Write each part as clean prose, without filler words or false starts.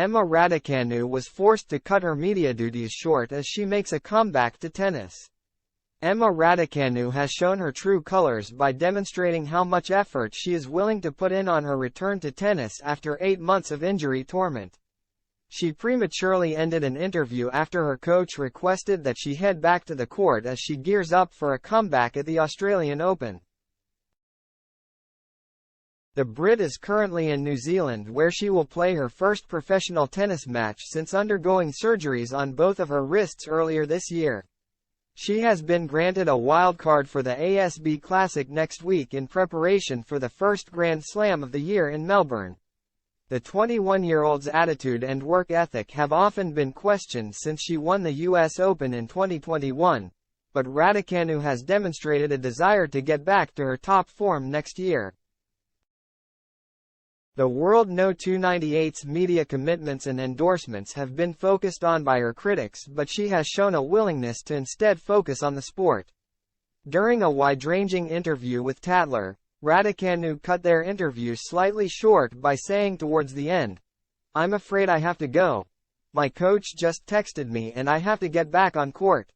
Emma Raducanu was forced to cut her media duties short as she makes a comeback to tennis. Emma Raducanu has shown her true colors by demonstrating how much effort she is willing to put in on her return to tennis after 8 months of injury torment. She prematurely ended an interview after her coach requested that she head back to the court as she gears up for a comeback at the Australian Open. The Brit is currently in New Zealand where she will play her first professional tennis match since undergoing surgeries on both of her wrists earlier this year. She has been granted a wildcard for the ASB Classic next week in preparation for the first Grand Slam of the year in Melbourne. The 21-year-old's attitude and work ethic have often been questioned since she won the US Open in 2021, but Raducanu has demonstrated a desire to get back to her top form next year. The World No. 298's media commitments and endorsements have been focused on by her critics, but she has shown a willingness to instead focus on the sport. During a wide-ranging interview with Tatler, Raducanu cut their interview slightly short by saying towards the end, "I'm afraid I have to go. My coach just texted me and I have to get back on court."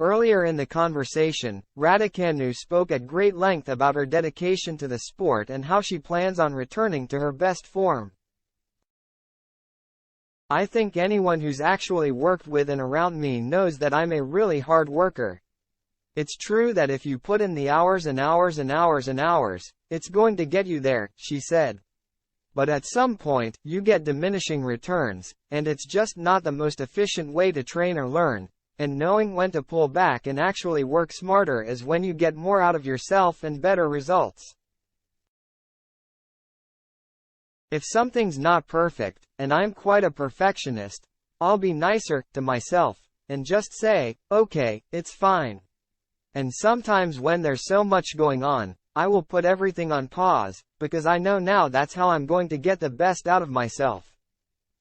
Earlier in the conversation, Raducanu spoke at great length about her dedication to the sport and how she plans on returning to her best form. "I think anyone who's actually worked with and around me knows that I'm a really hard worker. It's true that if you put in the hours and hours and hours and hours, it's going to get you there," she said. "But at some point, you get diminishing returns, and it's just not the most efficient way to train or learn. And knowing when to pull back and actually work smarter is when you get more out of yourself and better results. If something's not perfect, and I'm quite a perfectionist, I'll be nicer to myself, and just say, okay, it's fine. And sometimes when there's so much going on, I will put everything on pause, because I know now that's how I'm going to get the best out of myself."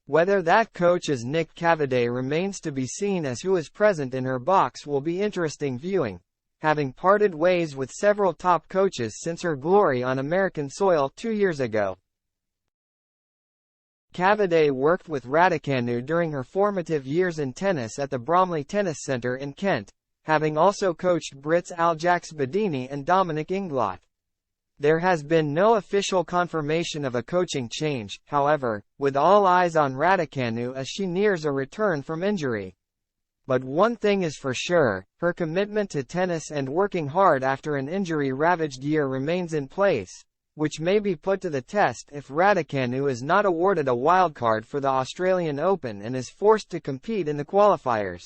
Whether that coach is Nick Cavaday remains to be seen, as who is present in her box will be interesting viewing, having parted ways with several top coaches since her glory on American soil 2 years ago. Cavaday worked with Raducanu during her formative years in tennis at the Bromley Tennis Centre in Kent, having also coached Brits Aljax Bedini and Dominic Inglot. There has been no official confirmation of a coaching change, however, with all eyes on Raducanu as she nears a return from injury. But one thing is for sure, her commitment to tennis and working hard after an injury-ravaged year remains in place, which may be put to the test if Raducanu is not awarded a wildcard for the Australian Open and is forced to compete in the qualifiers.